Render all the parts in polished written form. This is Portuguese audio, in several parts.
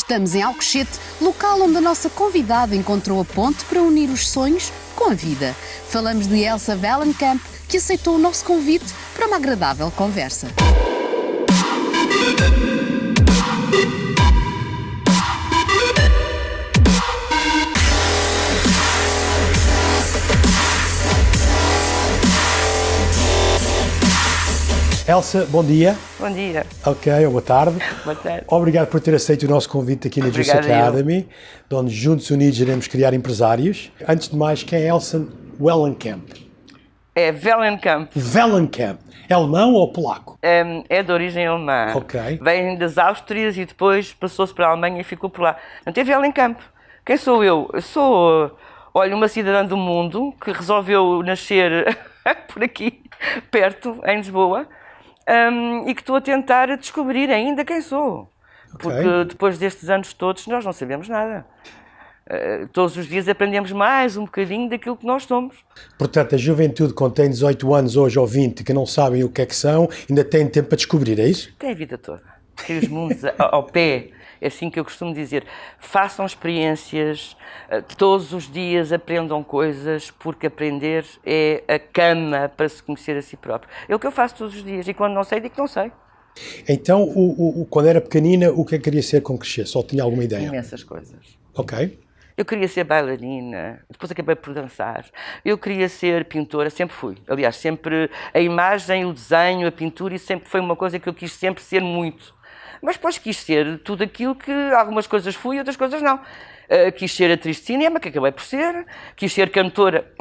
Estamos em Alcochete, local onde a nossa convidada encontrou a ponte para unir os sonhos com a vida. Falamos de Elsa Wellenkamp, que aceitou o nosso convite para uma agradável conversa. Elsa, bom dia. Bom dia. Ok, ou boa tarde. Boa tarde. Obrigado por ter aceito o nosso convite aqui na Juice Academy, onde juntos unidos iremos criar empresários. Antes de mais, quem é Elsa Wellenkamp? É Wellenkamp. Wellenkamp. É alemão ou polaco? É de origem alemã. Ok. Vem das Áustrias e depois passou-se para a Alemanha e ficou por lá. Não teve Wellenkamp. Quem sou eu? Eu sou, olha, uma cidadã do mundo que resolveu nascer por aqui, perto, em Lisboa. E que estou a tentar descobrir ainda quem sou. Okay. Porque depois destes anos todos nós não sabemos nada. Todos os dias aprendemos mais um bocadinho daquilo que nós somos. Portanto, a juventude que tem 18 anos hoje ou 20 que não sabem o que é que são, ainda tem tempo para descobrir, é isso? Tem a vida toda. Tem os mundos ao pé. É assim que eu costumo dizer. Façam experiências, todos os dias aprendam coisas, porque aprender é a cama para se conhecer a si próprio. É o que eu faço todos os dias e quando não sei, digo que não sei. Então, quando era pequenina, o que é que queria ser quando crescer? Só tinha alguma ideia? Imensas coisas. Ok. Eu queria ser bailarina, depois acabei por dançar. Eu queria ser pintora, sempre fui. Aliás, sempre a imagem, o desenho, a pintura, isso sempre foi uma coisa que eu quis sempre ser muito. Mas depois quis ser tudo aquilo que algumas coisas fui e outras coisas não. Quis ser atriz de cinema, que acabei por ser. Quis ser cantora,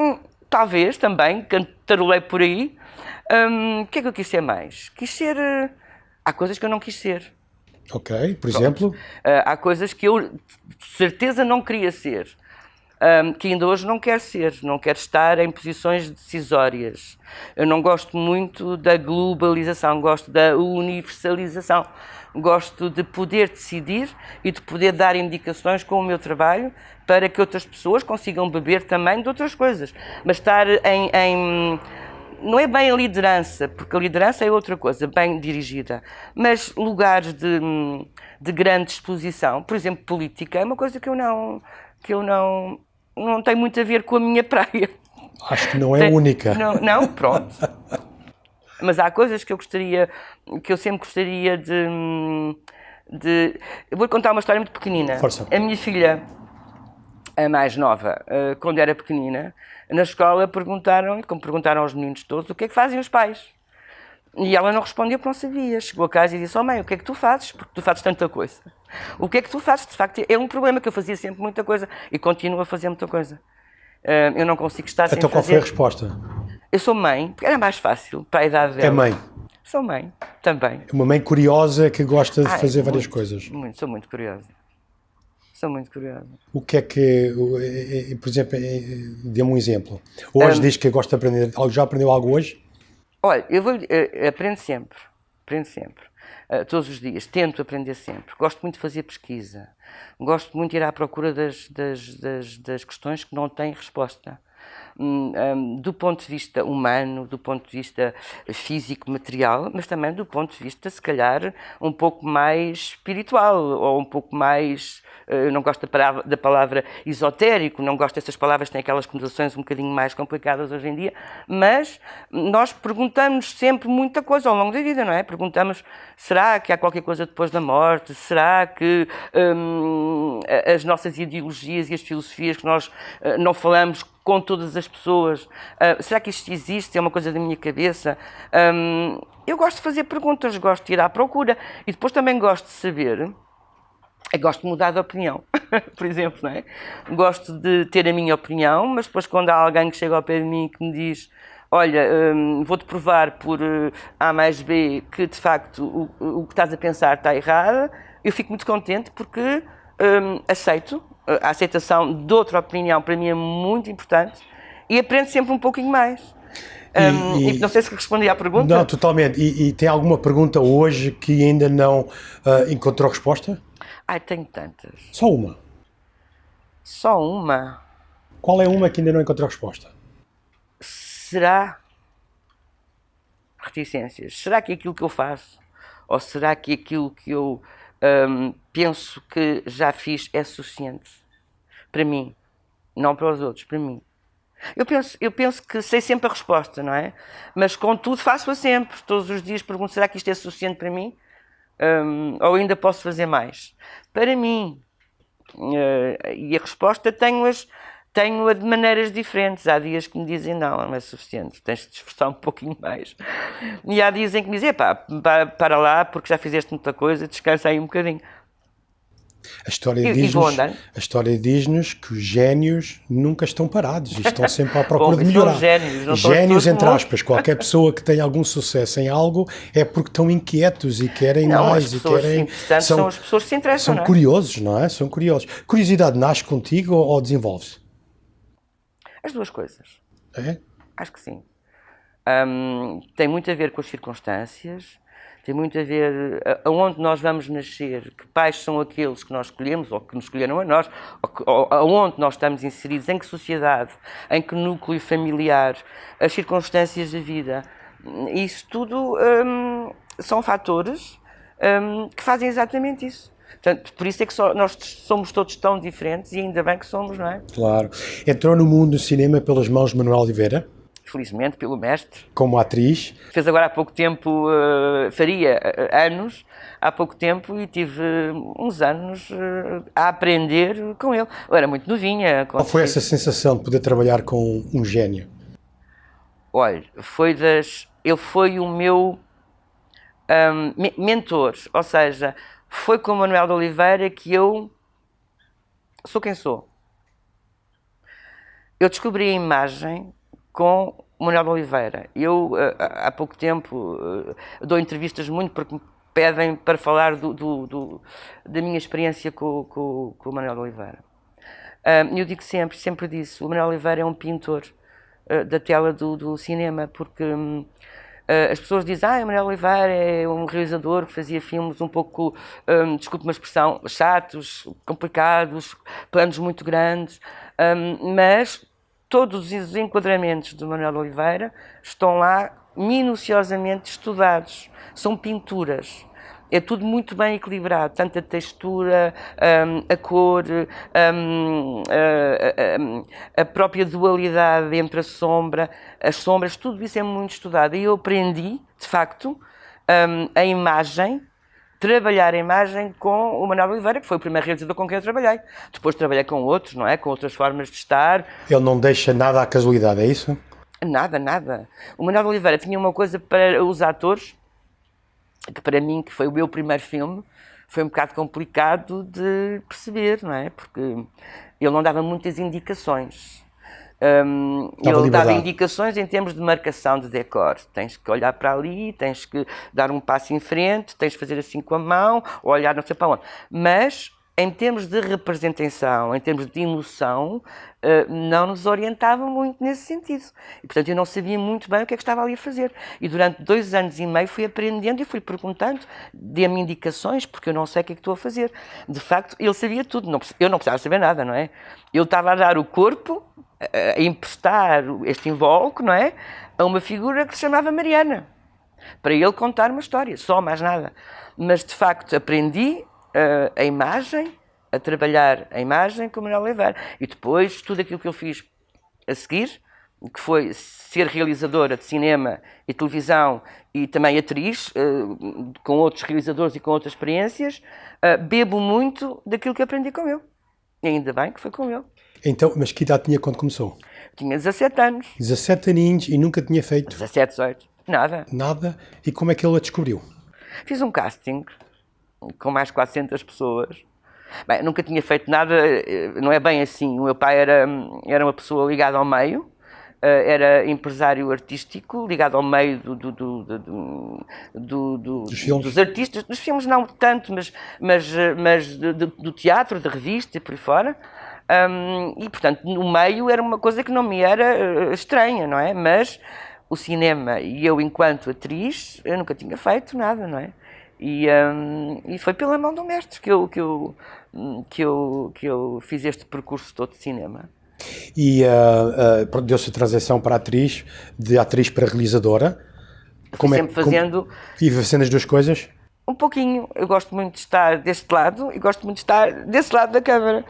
talvez também, cantarolei por aí. O que é que eu quis ser mais? Quis ser... há coisas que eu não quis ser. Ok, por exemplo? Há coisas que eu de certeza não queria ser. Que ainda hoje não quero ser, não quero estar em posições decisórias. Eu não gosto muito da globalização, gosto da universalização. Gosto de poder decidir e de poder dar indicações com o meu trabalho para que outras pessoas consigam beber também de outras coisas. Mas estar não é bem a liderança, porque a liderança é outra coisa, bem dirigida, mas lugares de grande exposição, por exemplo, política, é uma coisa que eu não tem muito a ver com a minha praia. Acho que não é única. Não, pronto. Mas há coisas que eu sempre gostaria de... Eu vou contar uma história muito pequenina. Força. A minha filha, a mais nova, quando era pequenina, na escola perguntaram, como perguntaram aos meninos todos, o que é que fazem os pais? E ela não respondeu porque não sabia. Chegou a casa e disse, mãe, o que é que tu fazes? Porque tu fazes tanta coisa. O que é que tu fazes? De facto, é um problema que eu fazia sempre muita coisa e continuo a fazer muita coisa. Eu não consigo estar sem fazer... Então qual foi a resposta? Eu sou mãe, porque era mais fácil para a idade dela. É mãe? Sou mãe, também. É uma mãe curiosa que gosta de fazer várias coisas. Sou muito curiosa. Sou muito curiosa. O que é que, por exemplo, dê-me um exemplo. Hoje diz que gosta de aprender. Já aprendeu algo hoje? Olha, aprendo sempre. Aprendo sempre. Todos os dias. Tento aprender sempre. Gosto muito de fazer pesquisa. Gosto muito de ir à procura das questões que não têm resposta. Do ponto de vista humano, do ponto de vista físico, material, mas também do ponto de vista, se calhar, um pouco mais espiritual, ou um pouco mais... Eu não gosto da palavra esotérico, não gosto dessas palavras que têm aquelas conotações um bocadinho mais complicadas hoje em dia, mas nós perguntamos sempre muita coisa ao longo da vida, não é? Perguntamos, será que há qualquer coisa depois da morte? Será que as nossas ideologias e as filosofias que nós não falamos com todas as pessoas, será que isto existe? É uma coisa da minha cabeça. Eu gosto de fazer perguntas, gosto de ir à procura e depois também gosto de saber, gosto de mudar de opinião, por exemplo, não é? Gosto de ter a minha opinião, mas depois quando há alguém que chega ao pé de mim e que me diz, olha, vou-te provar por A mais B que de facto o que estás a pensar está errado, eu fico muito contente porque aceito. A aceitação de outra opinião para mim é muito importante e aprendo sempre um pouquinho mais. E não sei se respondi à pergunta. Não, totalmente. E tem alguma pergunta hoje que ainda não encontrou resposta? Ai, tenho tantas. Só uma. Só uma? Qual é uma que ainda não encontrou resposta? Será reticências? Será que é aquilo que eu faço? Ou será que é aquilo que eu penso que já fiz é suficiente para mim, não para os outros, para mim. Eu penso que sei sempre a resposta, não é? Mas contudo faço-a sempre, todos os dias pergunto, será que isto é suficiente para mim? Ou ainda posso fazer mais? Para mim. E a resposta tenho-a de maneiras diferentes. Há dias que me dizem, não é suficiente, tens de te esforçar um pouquinho mais. E há dias em que me dizem, para lá, porque já fizeste muita coisa, descansa aí um bocadinho. A história diz-nos que os génios nunca estão parados e estão sempre à procura de melhorar. Génios, entre aspas, qualquer pessoa que tenha algum sucesso em algo é porque estão inquietos e querem mais. São as pessoas que se interessam. São curiosos, não é? São curiosos. Curiosidade nasce contigo ou desenvolve-se? As duas coisas. É? Acho que sim. Tem muito a ver com as circunstâncias. Tem muito a ver aonde nós vamos nascer, que pais são aqueles que nós escolhemos, ou que nos escolheram a nós, ou aonde nós estamos inseridos, em que sociedade, em que núcleo familiar, as circunstâncias da vida. Isso tudo são fatores que fazem exatamente isso. Portanto, por isso é que nós somos todos tão diferentes e ainda bem que somos, não é? Claro. Entrou no mundo do cinema pelas mãos de Manuel Oliveira? Felizmente, pelo mestre. Como atriz. Fez agora há pouco tempo, faria anos, há pouco tempo, e tive uns anos a aprender com ele. Eu era muito novinha. Qual foi essa sensação de poder trabalhar com um gênio? Olha, ele foi o meu mentor, ou seja, foi com o Manuel de Oliveira que eu sou quem sou. Eu descobri a imagem com o Manuel de Oliveira. Eu, há pouco tempo, dou entrevistas muito porque me pedem para falar da minha experiência com o Manuel de Oliveira. Eu digo sempre disse, o Manuel de Oliveira é um pintor da tela do cinema, porque as pessoas dizem, o Manuel de Oliveira é um realizador que fazia filmes um pouco, desculpe uma expressão, chatos, complicados, planos muito grandes, mas todos os enquadramentos do Manuel de Oliveira estão lá minuciosamente estudados. São pinturas. É tudo muito bem equilibrado, tanto a textura, a cor, a própria dualidade entre a sombra, as sombras, tudo isso é muito estudado. E eu aprendi, de facto, a imagem, trabalhar a imagem com o Manuel de Oliveira, que foi o primeiro realizador com quem eu trabalhei. Depois trabalhei com outros, não é? Com outras formas de estar. Ele não deixa nada à casualidade, é isso? Nada. O Manuel de Oliveira tinha uma coisa para os atores, que para mim, que foi o meu primeiro filme, foi um bocado complicado de perceber, não é? Porque ele não dava muitas indicações. Ele dava indicações em termos de marcação de decor. Tens que olhar para ali, tens que dar um passo em frente, tens que fazer assim com a mão, ou olhar não sei para onde. Mas, em termos de representação, em termos de emoção, não nos orientava muito nesse sentido. E, portanto, eu não sabia muito bem o que é que estava ali a fazer. E durante 2 anos e meio fui aprendendo e fui perguntando, dê-me indicações, porque eu não sei o que é que estou a fazer. De facto, ele sabia tudo. Eu não precisava saber nada, não é? Eu estava a dar o corpo, a emprestar este invólucro, não é? A uma figura que se chamava Mariana, para ele contar uma história, só mais nada. Mas, de facto, aprendi a imagem, a trabalhar a imagem com o Manuel Oliveira. E depois, tudo aquilo que eu fiz a seguir, que foi ser realizadora de cinema e televisão e também atriz, com outros realizadores e com outras experiências, bebo muito daquilo que aprendi com ele. E ainda bem que foi com ele. Então, mas que idade tinha quando começou? Tinha 17 anos. 17 aninhos e nunca tinha feito? 17, 18. Nada. Nada? E como é que ele a descobriu? Fiz um casting com mais de 400 pessoas. Bem, nunca tinha feito nada, não é bem assim. O meu pai era uma pessoa ligada ao meio, era empresário artístico, ligado ao meio dos artistas, dos filmes não tanto, mas do teatro, da revista e por aí fora. E, portanto, no meio era uma coisa que não me era estranha, não é? Mas o cinema e eu, enquanto atriz, eu nunca tinha feito nada, não é? E foi pela mão do mestre que eu fiz este percurso todo de cinema. E deu-se a transição para atriz, de atriz para realizadora. Fui sempre fazendo... E fazendo as duas coisas? Um pouquinho. Eu gosto muito de estar deste lado e gosto muito de estar desse lado da câmara.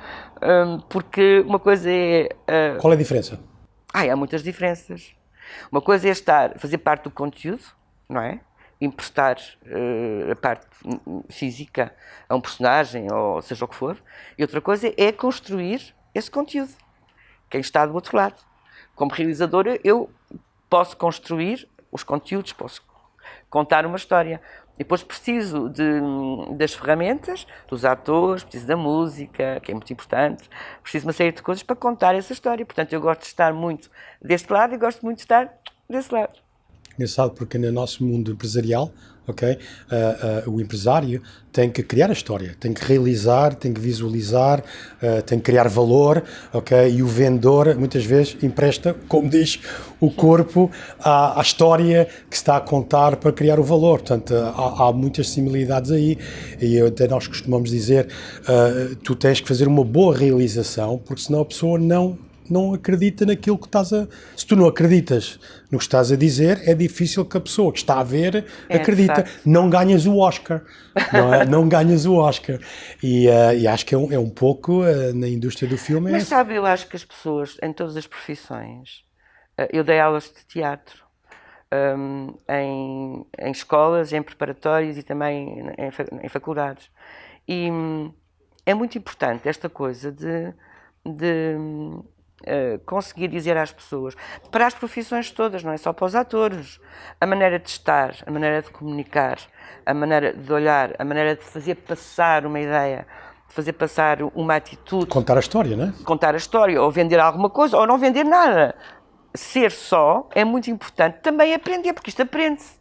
Porque uma coisa é... Qual é a diferença? Há muitas diferenças. Uma coisa é fazer parte do conteúdo, não é? Emprestar a parte física a um personagem, ou seja o que for. E outra coisa é construir esse conteúdo. Quem está do outro lado. Como realizadora, eu posso construir os conteúdos, posso contar uma história. E depois preciso das ferramentas, dos atores, preciso da música, que é muito importante, preciso de uma série de coisas para contar essa história. Portanto, eu gosto de estar muito deste lado e gosto muito de estar desse lado. Engraçado, porque no nosso mundo empresarial, o empresário tem que criar a história, tem que realizar, tem que visualizar, tem que criar valor, e o vendedor muitas vezes empresta, como diz, o corpo à história que está a contar para criar o valor. Portanto, há muitas similaridades aí, e até nós costumamos dizer, tu tens que fazer uma boa realização, porque senão a pessoa não acredita naquilo que estás a... Se tu não acreditas no que estás a dizer, é difícil que a pessoa que está a ver acredita. Não ganhas o Oscar, não é? Não ganhas o Oscar. E acho que é um pouco na indústria do filme. Mas sabe, eu acho que as pessoas, em todas as profissões, eu dei aulas de teatro em escolas, em preparatórios e também em faculdades. E é muito importante esta coisa de conseguir dizer às pessoas, para as profissões todas, não é só para os atores, a maneira de estar, a maneira de comunicar, a maneira de olhar, a maneira de fazer passar uma ideia, de fazer passar uma atitude. Contar a história, não é? Contar a história, ou vender alguma coisa, ou não vender nada. Ser só é muito importante também aprender, porque isto aprende-se,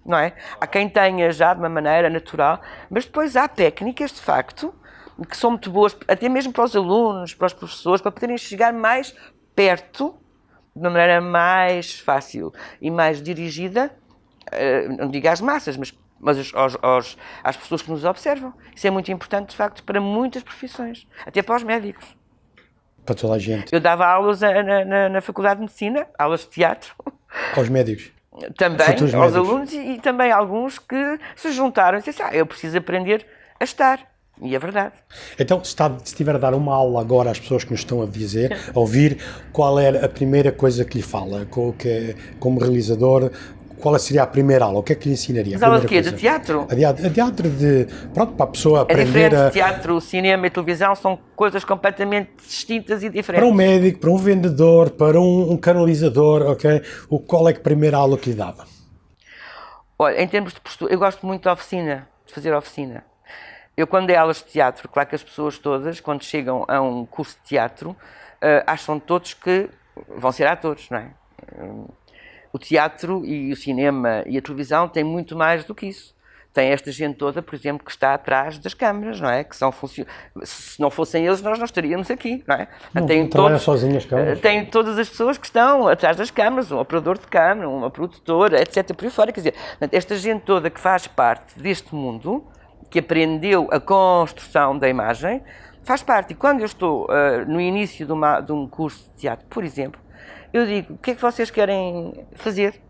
não é? Há quem tenha já de uma maneira natural, mas depois há técnicas, de facto, que são muito boas, até mesmo para os alunos, para os professores, para poderem chegar mais perto, de uma maneira mais fácil e mais dirigida, não digo às massas, mas às pessoas que nos observam. Isso é muito importante, de facto, para muitas profissões, até para os médicos. Para toda a gente. Eu dava aulas na Faculdade de Medicina, aulas de teatro. Aos médicos? Também, aos alunos e também alguns que se juntaram e disseram, eu preciso aprender a estar. E é verdade. Então, se estiver a dar uma aula agora às pessoas que nos estão a dizer, a ouvir, qual era a primeira coisa que lhe fala? Como realizador, qual seria a primeira aula? O que é que lhe ensinaria? Mas aula de quê? De teatro? A teatro pronto, para a pessoa aprender diferente. Teatro, cinema e televisão são coisas completamente distintas e diferentes. Para um médico, para um vendedor, para um canalizador, qual é que a primeira aula que lhe dava? Olha, em termos de postura, eu gosto muito de oficina, de fazer oficina. Eu, quando dei aulas de teatro, claro que as pessoas todas, quando chegam a um curso de teatro, acham todos que vão ser atores, não é? O teatro e o cinema e a televisão têm muito mais do que isso. Tem esta gente toda, por exemplo, que está atrás das câmaras, não é? Que são se não fossem eles, nós não estaríamos aqui, não é? Não trabalham sozinhas as câmaras. Tem todas as pessoas que estão atrás das câmaras, um operador de câmara, uma produtora, etc. Por aí fora. Quer dizer, esta gente toda que faz parte deste mundo, que aprendeu a construção da imagem, faz parte. E quando eu estou no início de um curso de teatro, por exemplo, eu digo, o que é que vocês querem fazer?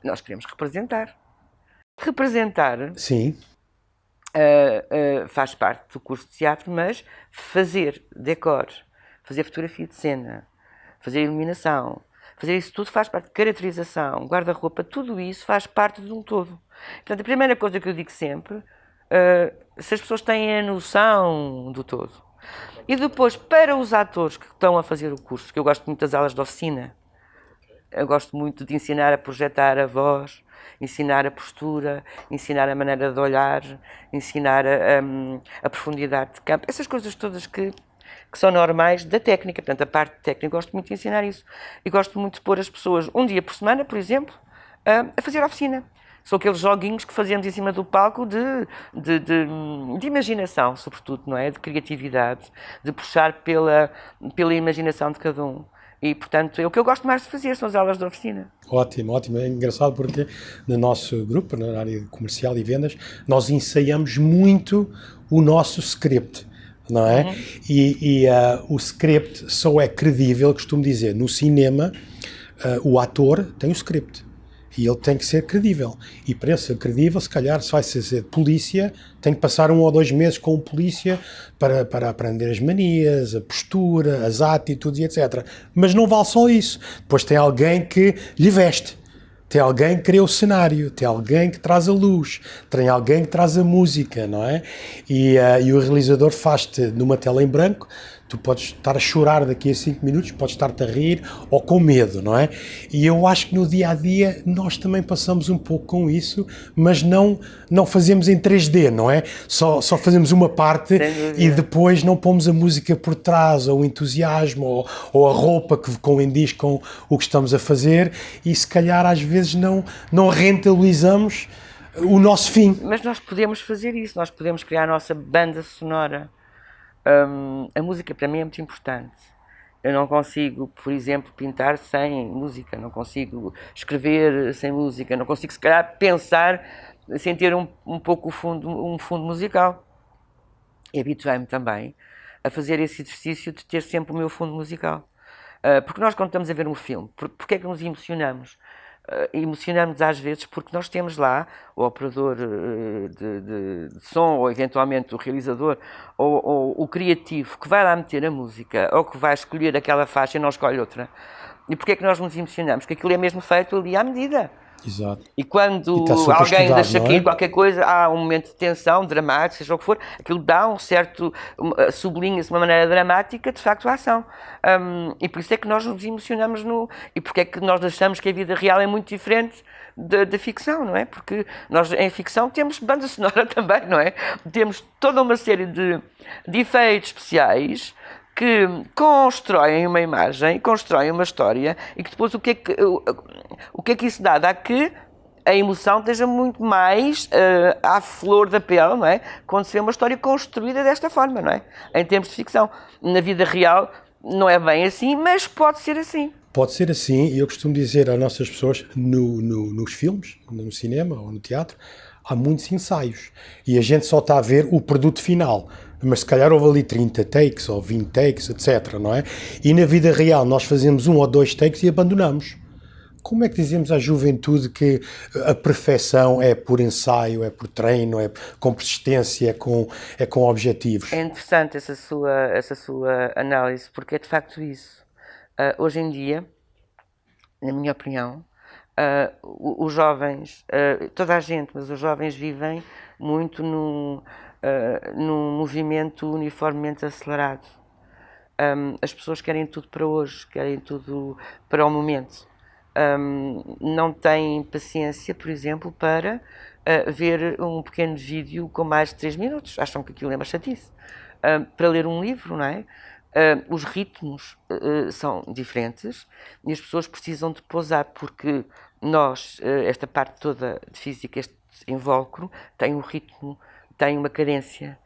Nós queremos representar. Representar Sim. Faz parte do curso de teatro, mas fazer decor, fazer fotografia de cena, fazer iluminação, fazer isso tudo faz parte de caracterização, guarda-roupa, tudo isso faz parte de um todo. Portanto, a primeira coisa que eu digo sempre, se as pessoas têm a noção do todo. E depois, para os atores que estão a fazer o curso, que eu gosto muito das aulas de oficina, eu gosto muito de ensinar a projetar a voz, ensinar a postura, ensinar a maneira de olhar, ensinar a profundidade de campo, essas coisas todas que são normais da técnica. Portanto, a parte técnica, gosto muito de ensinar isso. E gosto muito de pôr as pessoas, um dia por semana, por exemplo, a fazer oficina. São aqueles joguinhos que fazemos em cima do palco de imaginação, sobretudo, não é? De criatividade, de puxar pela imaginação de cada um. E, portanto, é o que eu gosto mais de fazer, são as aulas de oficina. Ótimo, ótimo. É engraçado porque no nosso grupo, na área comercial e vendas, nós ensaiamos muito o nosso script, não é? Uhum. E o script só é credível, costumo dizer, no cinema, o ator tem o script. E ele tem que ser credível. E para ele ser credível, se calhar, se vai ser polícia, tem que passar 1 ou 2 meses com o polícia para aprender as manias, a postura, as atitudes, etc. Mas não vale só isso. Depois tem alguém que lhe veste. Tem alguém que cria o cenário, tem alguém que traz a luz, tem alguém que traz a música, não é? E o realizador faz-te numa tela em branco. Tu podes estar a chorar daqui a 5 minutos, podes estar-te a rir ou com medo, não é? E eu acho que no dia-a-dia nós também passamos um pouco com isso, mas não fazemos em 3D, não é? Só fazemos uma parte e depois não pomos a música por trás, ou o entusiasmo, ou a roupa que condiz com o que estamos a fazer, e se calhar às vezes não rentabilizamos o nosso fim. Mas nós podemos fazer isso, nós podemos criar a nossa banda sonora. A música para mim é muito importante. Eu não consigo, por exemplo, pintar sem música, não consigo escrever sem música, não consigo, se calhar, pensar sem ter um pouco um fundo musical. E habituei-me também a fazer esse exercício de ter sempre o meu fundo musical. Porque nós, quando estamos a ver um filme, porque é que nos emocionamos? Emocionamos às vezes porque nós temos lá o operador de som, ou eventualmente o realizador, ou o criativo que vai lá meter a música, ou que vai escolher aquela faixa e não escolhe outra. E porque é que nós nos emocionamos? Porque aquilo é mesmo feito ali à medida. Exato. E quando alguém deixa cair qualquer coisa, há um momento de tensão, dramático, seja o que for, aquilo dá um certo, sublinha-se de uma maneira dramática, de facto, a ação. E por isso é que nós nos emocionamos e porque é que nós achamos que a vida real é muito diferente da ficção, não é? Porque nós, em ficção, temos banda sonora também, não é? Temos toda uma série de efeitos especiais que constroem uma imagem, constroem uma história, e que depois o que é que isso dá? Dá que a emoção esteja muito mais à flor da pele, não é? Quando se vê uma história construída desta forma, não é? Em termos de ficção. Na vida real não é bem assim, mas pode ser assim. Pode ser assim, e eu costumo dizer às nossas pessoas, nos filmes, no cinema ou no teatro, há muitos ensaios, e a gente só está a ver o produto final. Mas se calhar houve ali 30 takes ou 20 takes, etc, não é? E na vida real nós fazemos 1 ou 2 takes e abandonamos. Como é que dizemos à juventude que a perfeição é por ensaio, é por treino, é com persistência, é com objetivos? É interessante essa sua análise, porque é de facto isso. Hoje em dia, na minha opinião, os jovens, toda a gente, mas os jovens vivem muito num movimento uniformemente acelerado. As pessoas querem tudo para hoje, querem tudo para o momento. Não têm paciência, por exemplo, para ver um pequeno vídeo com mais de 3 minutos. Acham que aquilo é uma chatice. Para ler um livro, não é? Os ritmos são diferentes e as pessoas precisam de pousar, porque nós, esta parte toda de física, este invólucro, tem um ritmo, tem uma cadência,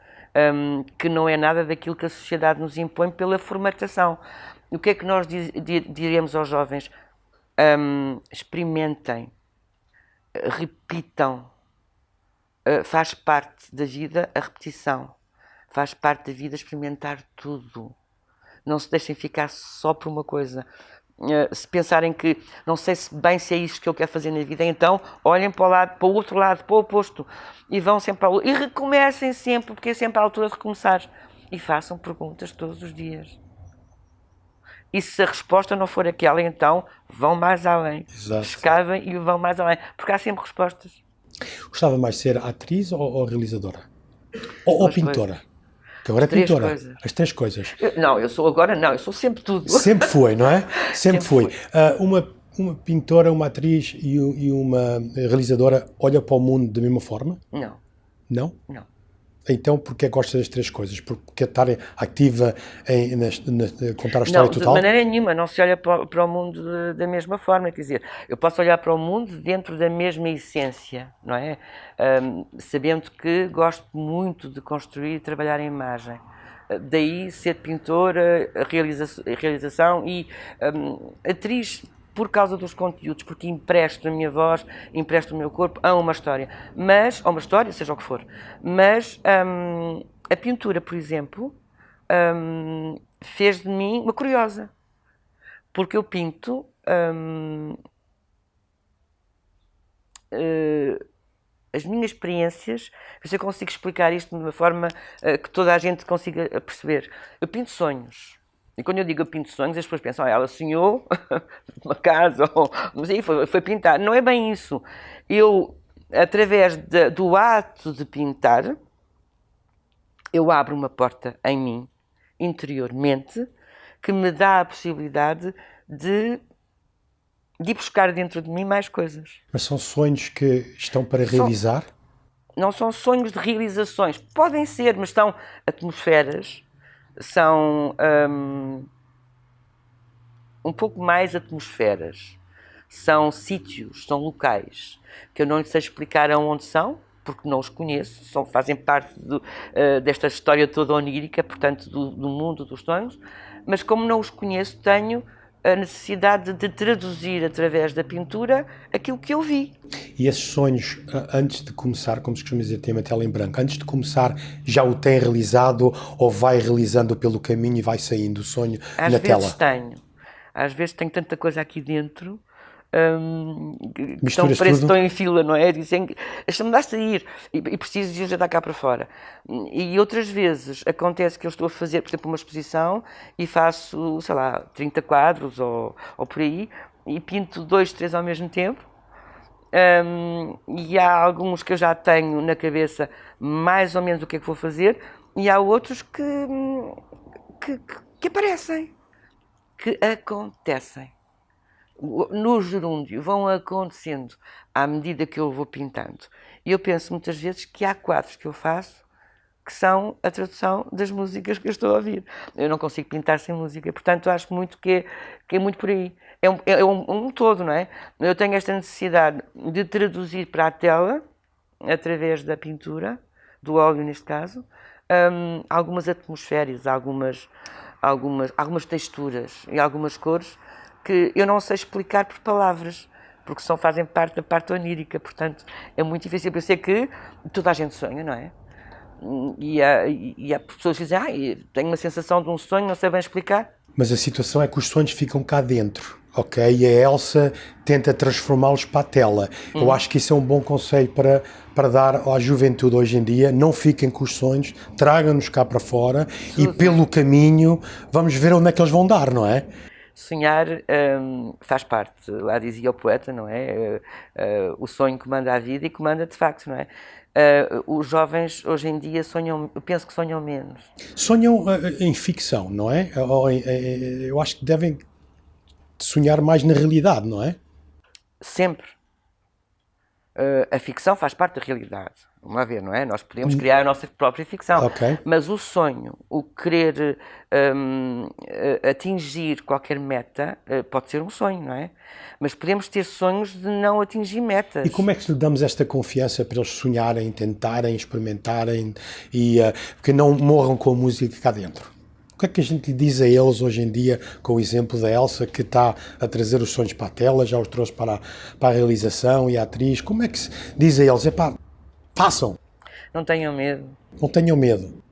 que não é nada daquilo que a sociedade nos impõe pela formatação. O que é que nós diremos aos jovens? Experimentem, repitam, faz parte da vida a repetição, faz parte da vida experimentar tudo. Não se deixem ficar só por uma coisa. Se pensarem que não sei bem se é isto que eu quero fazer na vida, então olhem para o lado, para o outro lado, para o oposto, e vão sempre ao... e recomecem sempre, porque é sempre a altura de recomeçar, e façam perguntas todos os dias. E se a resposta não for aquela, então vão mais além. Exato. Escavem e vão mais além, porque há sempre respostas. Gostava mais de ser atriz ou realizadora? Ou pintora? Que agora é pintora. Coisas. As 3 coisas. Eu sou sempre tudo. Sempre foi, não é? Sempre foi. Uma pintora, uma atriz e uma realizadora olha para o mundo da mesma forma? Não. Não? Não. Então, porquê gosta das 3 coisas? Porque estar ativa em contar a história total? Não, de maneira nenhuma, não se olha para o mundo da mesma forma, quer dizer, eu posso olhar para o mundo dentro da mesma essência, não é? Sabendo que gosto muito de construir e trabalhar a imagem. Daí ser pintora, realização e atriz, por causa dos conteúdos, porque empresto a minha voz, empresto o meu corpo a uma história, ou uma história, seja o que for. Mas a pintura, por exemplo, fez de mim uma curiosa, porque eu pinto as minhas experiências, ver se eu consigo explicar isto de uma forma que toda a gente consiga perceber. Eu pinto sonhos. E quando eu digo eu pinto sonhos, as pessoas pensam, ela sonhou uma casa, ou foi pintar. Não é bem isso. Eu, através do ato de pintar, eu abro uma porta em mim, interiormente, que me dá a possibilidade de ir buscar dentro de mim mais coisas. Mas são sonhos que estão para realizar? Não são sonhos de realizações. Podem ser, mas são atmosferas, são um pouco mais atmosferas. São sítios, são locais, que eu não sei explicar aonde são, porque não os conheço, fazem parte desta história toda onírica, portanto, do mundo dos sonhos, mas como não os conheço, tenho a necessidade de traduzir através da pintura aquilo que eu vi. E esses sonhos, antes de começar, como se costuma dizer, tem uma tela em branco, antes de começar, já o tem realizado ou vai realizando pelo caminho e vai saindo o sonho na tela? Às vezes tenho tanta coisa aqui dentro, Misturas parece que tudo? estão em fila, não é? Dizem, deixa-me dar sair e preciso de os dar cá para fora. E outras vezes acontece que eu estou a fazer, por exemplo, uma exposição e faço, sei lá, 30 quadros ou por aí e pinto 2, 3 ao mesmo tempo. E há alguns que eu já tenho na cabeça mais ou menos o que é que vou fazer e há outros que aparecem, que acontecem. No gerúndio vão acontecendo à medida que eu vou pintando. E eu penso muitas vezes que há quadros que eu faço que são a tradução das músicas que eu estou a ouvir. Eu não consigo pintar sem música, portanto acho muito que é muito por aí. É um todo, não é? Eu tenho esta necessidade de traduzir para a tela, através da pintura, do óleo neste caso, algumas atmosferas, algumas texturas e algumas cores que eu não sei explicar por palavras, porque fazem parte da parte onírica, portanto é muito difícil. Eu sei que toda a gente sonha, não é? E há pessoas que dizem, tenho uma sensação de um sonho, não sei bem explicar. Mas a situação é que os sonhos ficam cá dentro, ok? E a Elsa tenta transformá-los para a tela. Eu acho que isso é um bom conselho para dar à juventude hoje em dia. Não fiquem com os sonhos, tragam-nos cá para fora e pelo caminho vamos ver onde é que eles vão dar, não é? Sonhar faz parte, lá dizia o poeta, não é? O sonho comanda a vida e comanda de facto, não é? Os jovens hoje em dia sonham, eu penso que sonham menos. Sonham em ficção, não é? Eu acho que devem sonhar mais na realidade, não é? Sempre. A ficção faz parte da realidade. Vamos lá ver, não é? Nós podemos criar a nossa própria ficção. Okay. Mas o sonho, o querer atingir qualquer meta, pode ser um sonho, não é? Mas podemos ter sonhos de não atingir metas. E como é que lhe damos esta confiança para eles sonharem, tentarem, experimentarem e que não morram com a música cá dentro? O que é que a gente lhe diz a eles hoje em dia, com o exemplo da Elsa, que está a trazer os sonhos para a tela, já os trouxe para a realização e a atriz? Como é que se diz a eles? Façam! Não tenham medo. Não tenham medo.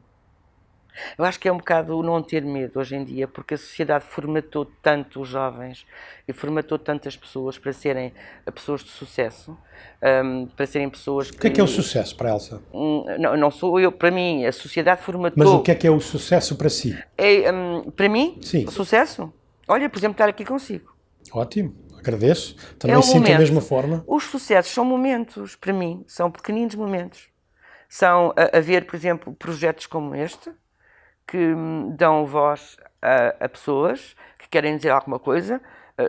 Eu acho que é um bocado o não ter medo hoje em dia, porque a sociedade formatou tanto os jovens e formatou tantas pessoas para serem pessoas de sucesso, para serem pessoas que... O que é o sucesso para a Elsa? Não sou eu, para mim, a sociedade formatou... Mas o que é o sucesso para si? Para mim, sim. O sucesso? Olha, por exemplo, estar aqui consigo. Ótimo, agradeço. Também sinto da mesma forma. Os sucessos são momentos, para mim, são pequeninos momentos. São haver, por exemplo, projetos como este, que dão voz a pessoas que querem dizer alguma coisa,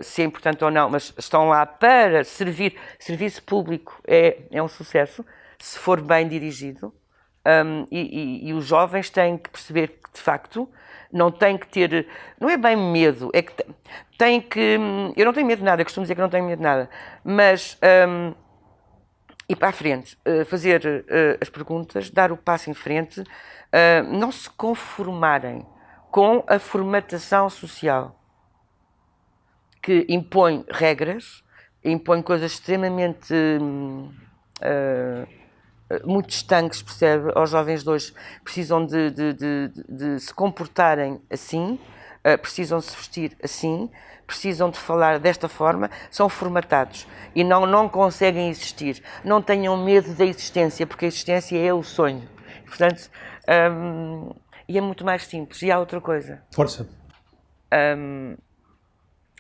se é importante ou não, mas estão lá para servir. Serviço público é um sucesso, se for bem dirigido, e os jovens têm que perceber que, de facto, não têm que ter, não é bem medo, é que têm que, eu não tenho medo de nada, costumo dizer que não tenho medo de nada, mas ir para a frente, fazer as perguntas, dar o passo em frente, não se conformarem com a formatação social que impõe regras, impõe coisas extremamente muito estanques, percebe? Aos jovens de hoje precisam de se comportarem assim, precisam se vestir assim, precisam de falar desta forma, são formatados e não conseguem existir. Não tenham medo da existência, porque a existência é o sonho. Portanto, e é muito mais simples. E há outra coisa. Força.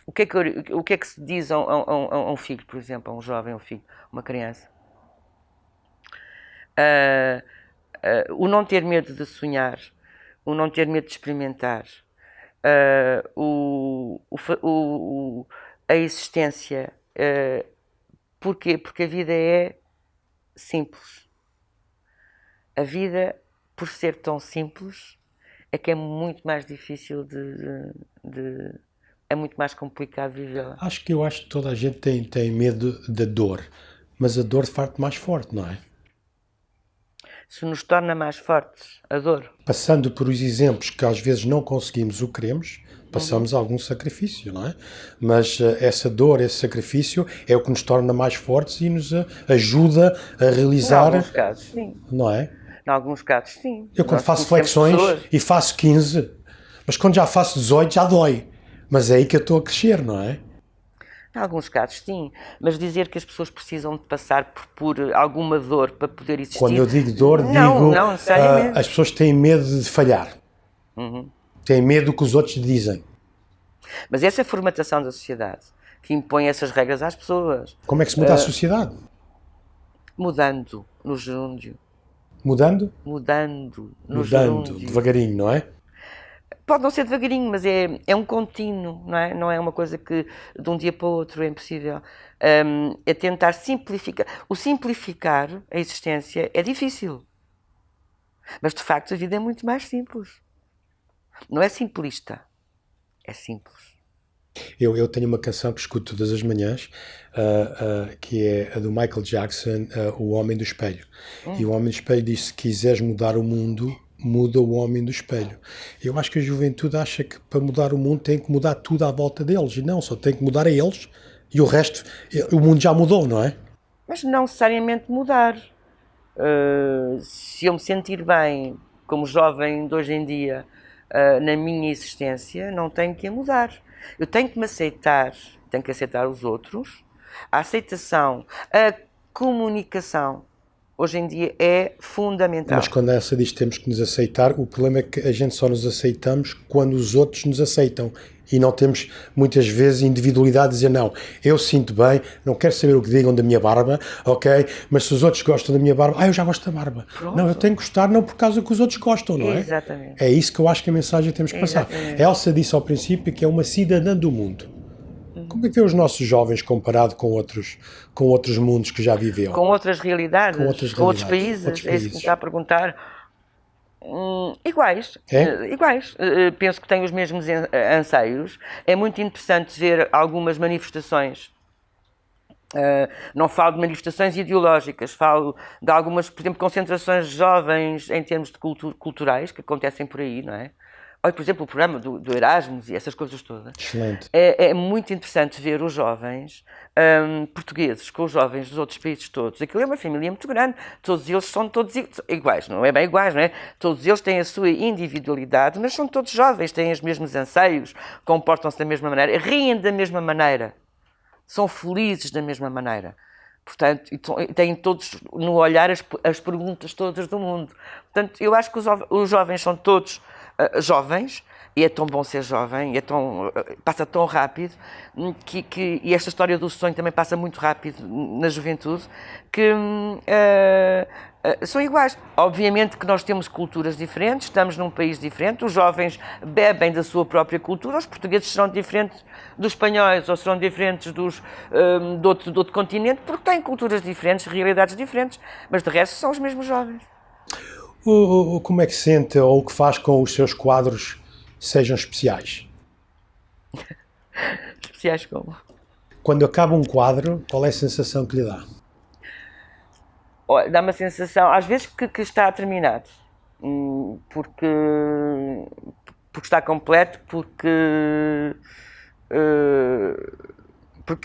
O que é que se diz a um filho, por exemplo, a um jovem, um filho, uma criança? O não ter medo de sonhar, o não ter medo de experimentar, a existência. Porquê? Porque a vida é simples. A vida, por ser tão simples, é que é muito mais difícil é muito mais complicado vivê-la. Acho que toda a gente tem medo da dor, mas a dor faz-te mais forte, não é? Se nos torna mais fortes, a dor. Passando por os exemplos que às vezes não conseguimos o que queremos, passamos algum sacrifício, não é? Mas essa dor, esse sacrifício é o que nos torna mais fortes e nos ajuda a realizar... Em alguns casos, sim. Não é? Em alguns casos, sim. Eu quando faço flexões e faço 15, mas quando já faço 18 já dói. Mas é aí que eu estou a crescer, não é? Em alguns casos, sim. Mas dizer que as pessoas precisam de passar por alguma dor para poder existir... Quando eu digo dor, não necessariamente. As pessoas têm medo de falhar. Têm medo do que os outros dizem. Mas essa é a formatação da sociedade, que impõe essas regras às pessoas. Como é que se muda a sociedade? Mudando no gerúndio. Mudando? Mudando no gerúndio. Devagarinho, não é? Pode não ser devagarinho, mas é um contínuo, não é? Não é uma coisa que de um dia para o outro é impossível. É tentar simplificar. O simplificar a existência é difícil. Mas, de facto, a vida é muito mais simples. Não é simplista. É simples. Eu tenho uma canção que escuto todas as manhãs, que é a do Michael Jackson, O Homem do Espelho. E o Homem do Espelho diz: se quiseres mudar o mundo, muda o homem do espelho. Eu acho que a juventude acha que para mudar o mundo tem que mudar tudo à volta deles. E não, só tem que mudar a eles e o resto, o mundo já mudou, não é? Mas não necessariamente mudar. Se eu me sentir bem como jovem de hoje em dia na minha existência, não tenho que mudar. Eu tenho que me aceitar, tenho que aceitar os outros. A aceitação, a comunicação, hoje em dia é fundamental. Mas quando essa diz que temos que nos aceitar, o problema é que a gente só nos aceitamos quando os outros nos aceitam. E não temos, muitas vezes, individualidade de dizer, não, eu sinto bem, não quero saber o que digam da minha barba, ok? Mas se os outros gostam da minha barba, eu já gosto da barba. Pronto. Não, eu tenho que gostar não por causa que os outros gostam, não é? Exatamente. É isso que eu acho que a mensagem temos que passar. A Elsa disse ao princípio que é uma cidadã do mundo. Como é que vê os nossos jovens comparado com outros mundos que já viveu? Com outras realidades? Com outros países? É isso que me está a perguntar. Iguais. Iguais. Penso que têm os mesmos anseios. É muito interessante ver algumas manifestações. Não falo de manifestações ideológicas, falo de algumas, por exemplo, concentrações de jovens em termos de culturais que acontecem por aí, não é? Olha, por exemplo, o programa do Erasmus e essas coisas todas. Excelente. É muito interessante ver os jovens portugueses com os jovens dos outros países todos. Aquilo é uma família muito grande. Todos eles são todos iguais. Não é bem iguais, não é? Todos eles têm a sua individualidade, mas são todos jovens, têm os mesmos anseios, comportam-se da mesma maneira, riem da mesma maneira, são felizes da mesma maneira. Portanto, e têm todos no olhar as perguntas todas do mundo. Portanto, eu acho que os jovens são todos jovens, e é tão bom ser jovem, passa tão rápido, e esta história do sonho também passa muito rápido na juventude, que são iguais. Obviamente que nós temos culturas diferentes, estamos num país diferente, os jovens bebem da sua própria cultura, os portugueses serão diferentes dos espanhóis, ou serão diferentes de outro continente, porque têm culturas diferentes, realidades diferentes, mas de resto são os mesmos jovens. Como é que sente ou o que faz com os seus quadros sejam especiais? Especiais como? Quando acaba um quadro, qual é a sensação que lhe dá? Dá uma sensação, às vezes, que está terminado. Porque está completo, porque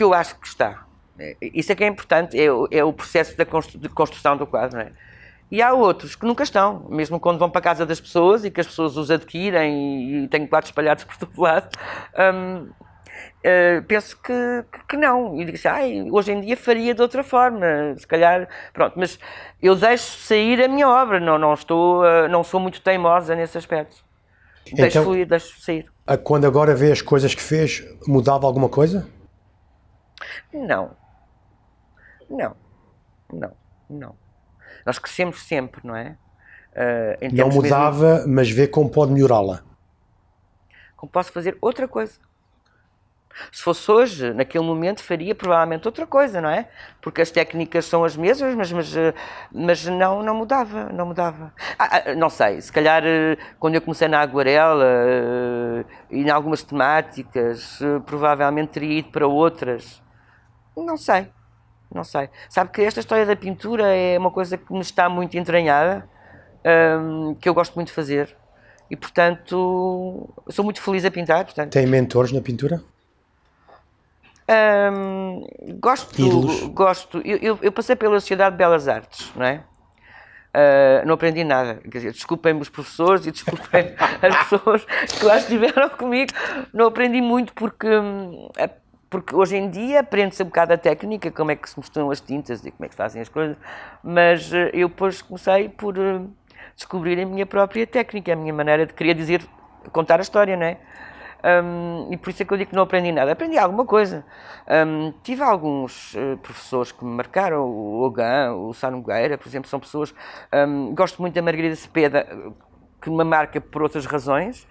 eu acho que está. Isso é que é importante, é o processo de construção do quadro, não é? E há outros que nunca estão, mesmo quando vão para a casa das pessoas e que as pessoas os adquirem e têm quadros espalhados por todo lado. Penso que não. E digo assim, hoje em dia faria de outra forma, se calhar, pronto. Mas eu deixo sair a minha obra, não sou muito teimosa nesse aspecto. Deixo fluir, deixo sair. Quando agora vê as coisas que fez, mudava alguma coisa? Não. Nós crescemos sempre, não é? Não mudava, mesmo... mas vê como pode melhorá-la. Como posso fazer outra coisa. Se fosse hoje, naquele momento, faria provavelmente outra coisa, não é? Porque as técnicas são as mesmas, mas não mudava. Não sei, se calhar quando eu comecei na aguarela e em algumas temáticas, provavelmente teria ido para outras. Não sei. Sabe que esta história da pintura é uma coisa que me está muito entranhada, que eu gosto muito de fazer. E, portanto, sou muito feliz a pintar. Portanto. Tem mentores na pintura? Gosto. Eu passei pela Sociedade de Belas Artes, não é? Não aprendi nada. Quer dizer, desculpem-me os professores e desculpem as pessoas que lá estiveram comigo. Não aprendi muito porque hoje em dia aprende-se um bocado a técnica, como é que se misturam as tintas e como é que se fazem as coisas, mas eu depois comecei por descobrir a minha própria técnica, a minha maneira de querer contar a história, não é? E por isso é que eu digo que não aprendi nada. Aprendi alguma coisa. Tive alguns professores que me marcaram, o Hogan, o Sá Nogueira, por exemplo, são pessoas... gosto muito da Margarida Cepeda, que me marca por outras razões,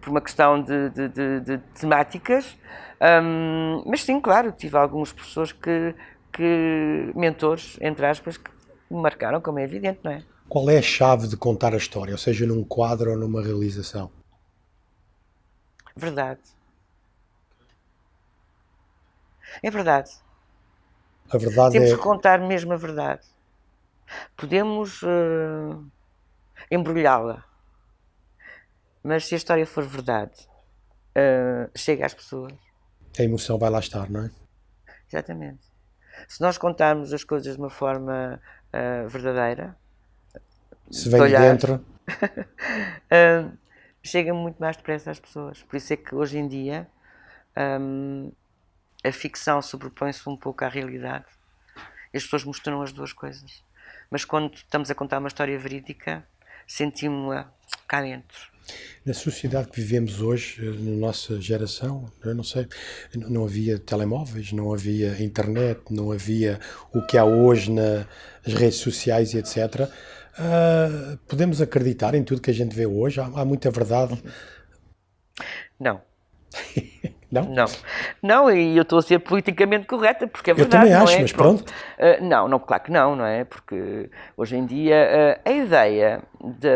por uma questão de temáticas, mas sim, claro, tive alguns professores mentores, entre aspas, que me marcaram, como é evidente, não é? Qual é a chave de contar a história, ou seja, num quadro ou numa realização? Verdade. É verdade. A verdade Temos que contar mesmo a verdade. Podemos embrulhá-la, mas se a história for verdade, chega às pessoas. A emoção vai lá estar, não é? Exatamente. Se nós contarmos as coisas de uma forma verdadeira, se vem de dentro, chega muito mais depressa às pessoas. Por isso é que hoje em dia a ficção sobrepõe-se um pouco à realidade e as pessoas misturam as duas coisas. Mas quando estamos a contar uma história verídica, sentimos-la cá dentro. Na sociedade que vivemos hoje, na nossa geração, eu não sei, não havia telemóveis, não havia internet, não havia o que há hoje nas redes sociais e etc. Podemos acreditar em tudo que a gente vê hoje? Há muita verdade? Não. Não? Não, e eu estou a ser politicamente correta, porque é verdade. Eu também acho, não é? Mas pronto. Não, claro que não é? Porque hoje em dia a ideia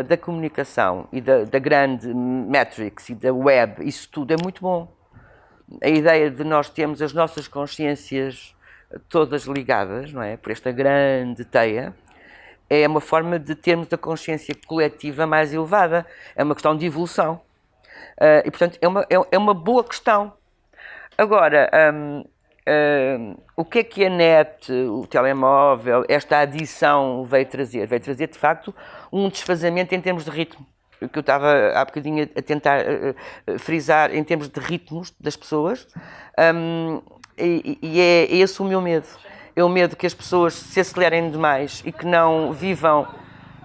da comunicação e da grande Matrix e da web, isso tudo é muito bom. A ideia de nós termos as nossas consciências todas ligadas, não é? Por esta grande teia, é uma forma de termos a consciência coletiva mais elevada. É uma questão de evolução. E, portanto, é uma boa questão. Agora, o que a net, o telemóvel, esta adição veio trazer? Veio trazer, de facto, um desfazamento em termos de ritmo. O que eu estava há bocadinho a tentar frisar em termos de ritmos das pessoas. E é esse o meu medo. É o medo que as pessoas se acelerem demais e que não vivam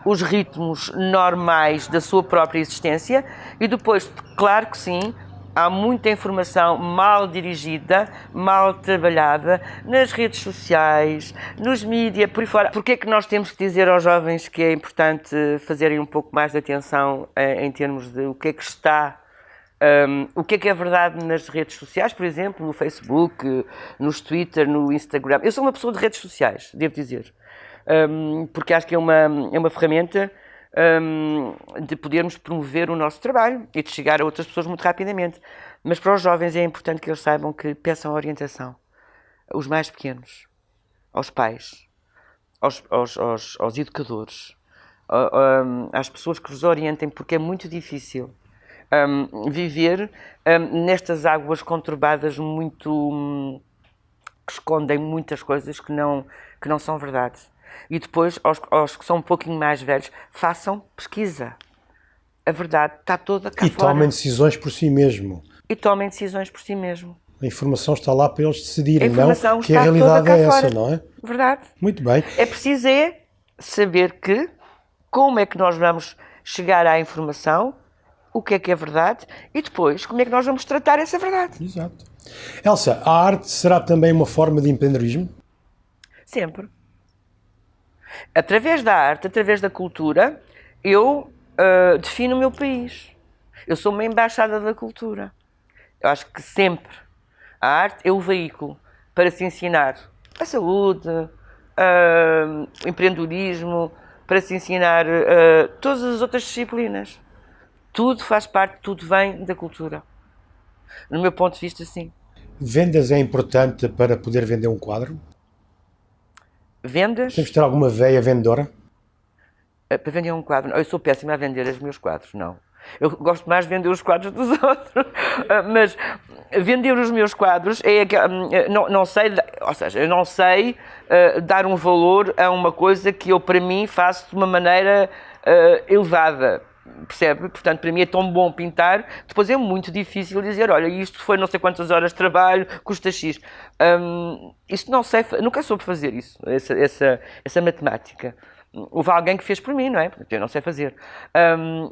os ritmos normais da sua própria existência. E depois, claro que sim, há muita informação mal dirigida, mal trabalhada, nas redes sociais, nos mídias, por aí fora. Porquê é que nós temos que dizer aos jovens que é importante fazerem um pouco mais de atenção em termos de o que é que está, o que é verdade nas redes sociais, por exemplo, no Facebook, nos Twitter, no Instagram. Eu sou uma pessoa de redes sociais, devo dizer, porque acho que é uma ferramenta de podermos promover o nosso trabalho e de chegar a outras pessoas muito rapidamente. Mas para os jovens é importante que eles saibam que peçam orientação. Os mais pequenos, aos pais, aos educadores, às pessoas que vos orientem, porque é muito difícil viver nestas águas conturbadas muito que escondem muitas coisas que não são verdade. E depois, aos que são um pouquinho mais velhos, façam pesquisa. A verdade está toda cá fora. E tomem decisões por si mesmo. A informação está lá para eles decidirem, não que a realidade é essa, não é? Verdade. Muito bem. É preciso saber como é que nós vamos chegar à informação, o que é verdade, e depois como é que nós vamos tratar essa verdade. Exato. Elsa, a arte será também uma forma de empreendedorismo? Sempre. Através da arte, através da cultura, eu defino o meu país. Eu sou uma embaixada da cultura. Eu acho que sempre a arte é o veículo para se ensinar a saúde, o empreendedorismo, para se ensinar todas as outras disciplinas. Tudo faz parte, tudo vem da cultura. No meu ponto de vista, sim. Vendas é importante para poder vender um quadro? Vendas? Temos que ter alguma veia vendedora? Para vender um quadro? Eu sou péssima a vender os meus quadros, não. Eu gosto mais de vender os quadros dos outros. Mas vender os meus quadros não sei, ou seja, eu não sei dar um valor a uma coisa que eu, para mim, faço de uma maneira elevada. Percebe? Portanto, para mim é tão bom pintar, depois é muito difícil dizer, olha, isto foi não sei quantas horas de trabalho, custa X. Isso não sei, nunca soube fazer isso, essa matemática. Houve alguém que fez por mim, não é? Porque eu não sei fazer.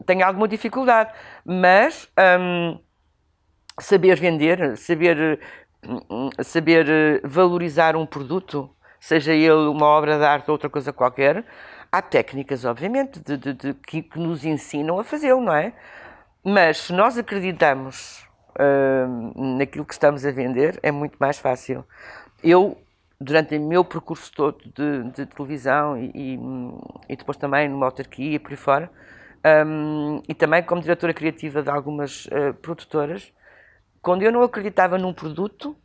Tenho alguma dificuldade, mas saber vender, saber valorizar um produto, seja ele uma obra de arte ou outra coisa qualquer, há técnicas, obviamente, que nos ensinam a fazê-lo, não é? Mas se nós acreditamos naquilo que estamos a vender, é muito mais fácil. Eu, durante o meu percurso todo de televisão e depois também numa autarquia e por aí fora, e também como diretora criativa de algumas produtoras, quando eu não acreditava num produto,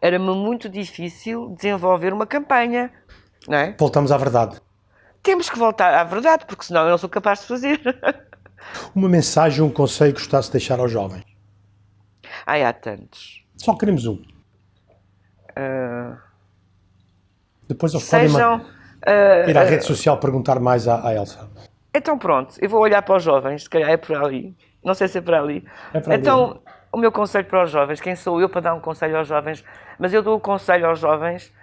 era-me muito difícil desenvolver uma campanha, não é? Voltamos à verdade. Temos que voltar à verdade, porque senão eu não sou capaz de fazer. Uma mensagem, um conselho que gostasse de deixar aos jovens? Ai, há tantos. Só queremos um. Depois eles Sejam, podem ir à rede social perguntar mais à Elsa. Então pronto, eu vou olhar para os jovens, se calhar é por ali. Não sei se é por ali. É por ali. Então, o meu conselho para os jovens, quem sou eu para dar um conselho aos jovens? Mas eu dou o conselho aos jovens